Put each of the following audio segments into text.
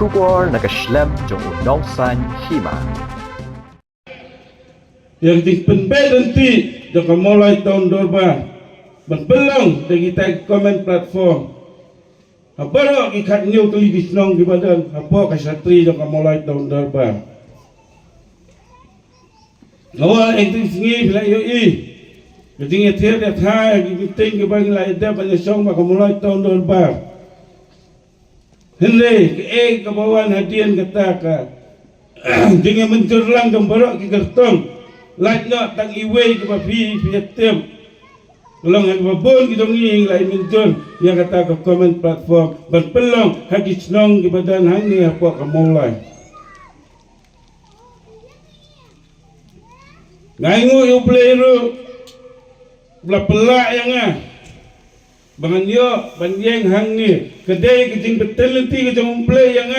bersyukur nakaslem jong unongsan hima. Yang dipenbel nanti jika mulai tahun 2000 berpeluang dari kita komen platform apa ikat new televisi nong di badan apa kasatri jika mulai tahun 2000 awal itu singi bila yoi jadi ngetir dia thai meeting ke bang lai dia banyak song maka mulai tahun 2000 Henry ke kawan hadian kata ka dengan mencerlang gambar ke kertong lainnya tang iwe ke babi Vietnam ulang yang babon kita nging lain menjon yang kata ke komen platform berpeluang hagi senong ke badan hangi apa kemulai ngaingu yu pleiru belah pelak yang bangan yo banjeng hangi kedai kecing betul nanti kecing play yang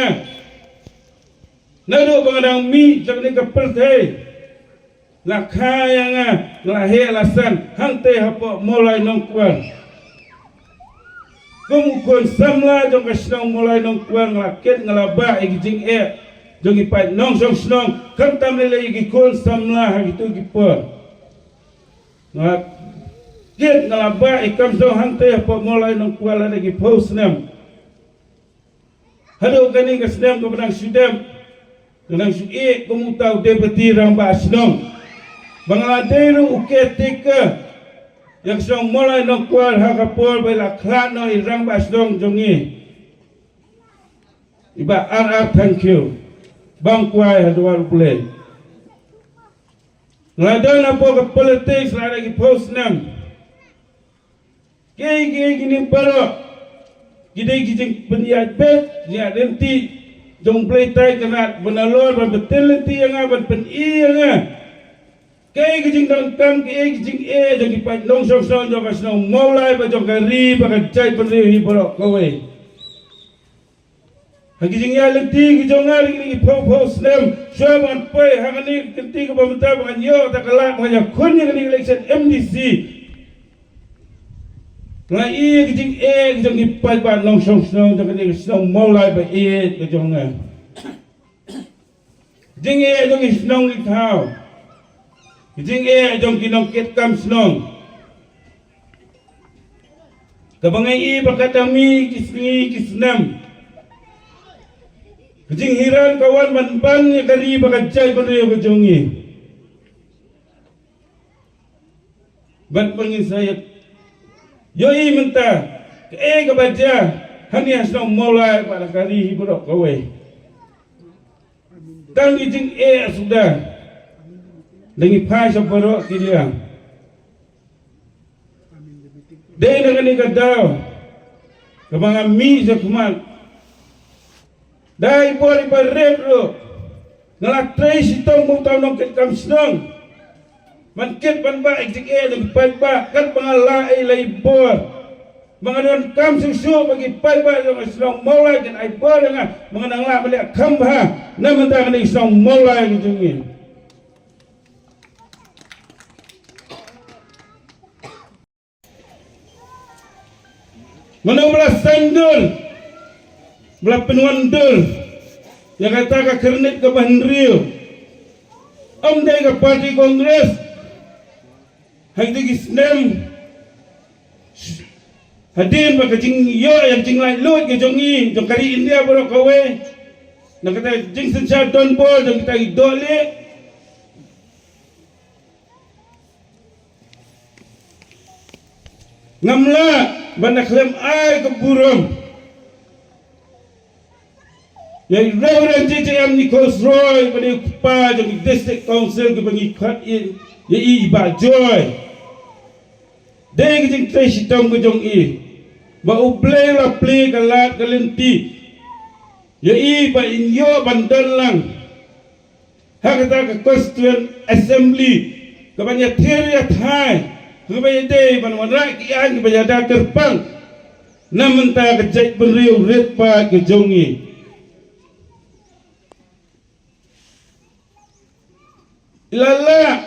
nado bangadang mi jangan kapal teh nak yang lahir alasan hantai apa mulai nongkuan kumukun samla jong kasnong mulai nongkuan ngelakit ngelabak ikijing jong ipat nong song snong kantam lele ikikun samla gitu gipur ngelakit ngelabak ikam jong hantai apa mulai nongkuan lagi post nam hado kani kasnam kebenang sudam kenang suik kumutau deputi ramba asnong Bangladesh uketika yang sedang mulai nongkual hakapol bela klano irang basdong jongi iba thank you bang kuai hadwar pulai ngadon apa ke politik lagi post nam gini baru gini penyiat bet niat nanti jong play tai kenat benalor betul nanti yang aban pen yang kay kijing tang kay kijing jadi pat nong song jong kasnong mulai ba jong kari ba kacai penri hiborok kowe hagijing ya lenti kijong ngari ni po snem swaban pai hangani kenti ke pemerintah bangan yo takalak banyak kunya ni election MDC ngai kijing kijong ipat ba nong song jong kani kasnong mulai ba kijong jing jong isnong ikau Kijing jong kinongkit kam senong. Kabangai bakatami kisnam. Kijing hiran kawan manban ni kari bakajai beriyo kejongi. Bat pengin saya. Yoi mentah. Kebaja. Hani asnong mulai pada kari hiburok kawe. Tang kijing sudah. Lengi pai saparo kiliang. Dei dengan ni kadau. Kabangan mi sakman. Dai bori barero. Ngalak trai sitong mutau nongket kam senong. Mankit pan ba ikjik lengi pai ba kan pangalai lai bor. Mengadon kam susu bagi pai ba yang senong mulai dan ai bor dengan mengadang la balik kam ba. Namun tak ni senong mulai kijungi. Mana belah sandul, belah penuandul, yang kata ke kernet ke Bandrio, dia ke parti kongres, hari ini Islam, hadir bagi jing yo yang jing lain lut ke jongi, jong kari India baru kawe, nak kata jing senja don bol, jong kita idole, ngamla. Banda klaim ai ke burung yang Reverend JJM Nicholas Roy pada kupa jadi district council ke pengikat ya iba joy dia kijing trai sitam ke jong ba uplay la play kalat kalenti ya iba inyo bandan lang hakata ke constituent assembly ke banyak teriak thai Kepada day panwarak kian kepada dah terpang namun tak kejait beriu retpa kejongi ilala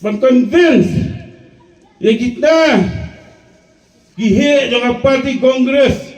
ban convince ya kita gihe dengan parti kongres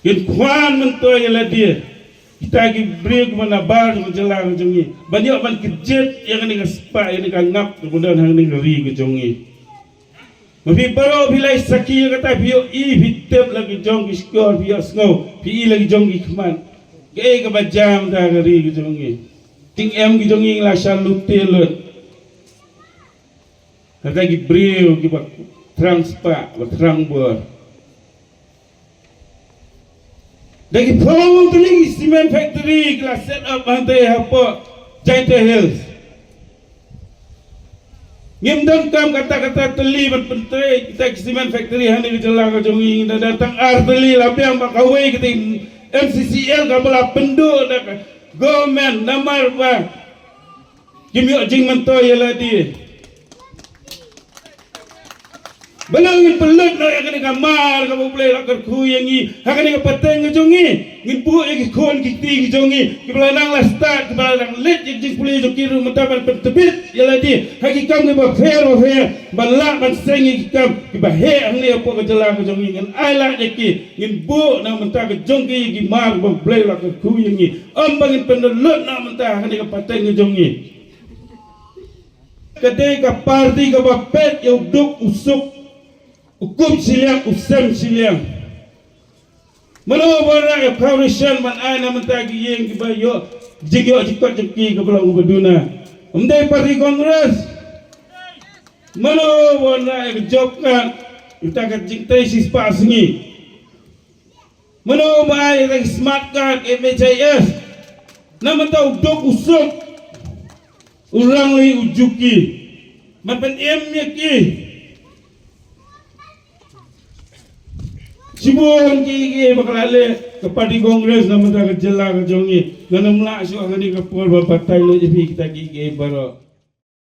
Kin kwan mentoy la dia. Kita gi break mana bar jong jelang jongi. Banyak man kejet yang ni kaspa yang ni ngap kemudian hang ni ri ke jongi. Mabi baro bilai saki kata bio I hitep lagi jong ki skor bio snow. Pi lagi jong ki kman. Ke ka bajam ta ri ke jongi. Ting em ki jongi la shalutel. Kata gi break ki bak transpa terang bor. Lagi pawang tu ni cement factory kelas set up hantai apa Jaita Hills. Ngimdam kam kata-kata teli berpentai kita cement factory hani dijelang ke jongi datang arteli labiang bakawai kita MCCL kabela penduk dak government namar ba kimyo jing mentoy la di. Balangin pelut na akan gamar kamu boleh lakar kuyangi akan pateng jongi ngin bu yang kon kiti jongi kebelanang la start kebelanang let jing pulih jokiru mentaban pentebit ya ladi haki kam ke ba fair balak ban sengi kam ke ba he angli apa ke jelang jongi ngin ala jeki ngin bu na mentah ke jongi gi mar ba boleh lakar kuyangi ambangin pendelut na mentah akan pateng jongi kedai ka parti ka ba pet ya duk usuk hukum siliang, usam siliang. Mana orang kawasan man ana mentagi yang kibayo jigyo jikot jeki ke belang ubeduna. Umdai parti kongres. Mana orang jobkan kita kat jingtai sispa sengi. Mana orang yang smart card MHIS. Nama tahu dok usuk orang li ujuki. Mapan emnya ki. Sibuan kiki bakalale kepada kongres nama tak kejelang jongi. Ganam lah suah ni kapal bapak Thailand jadi kita kiki baru.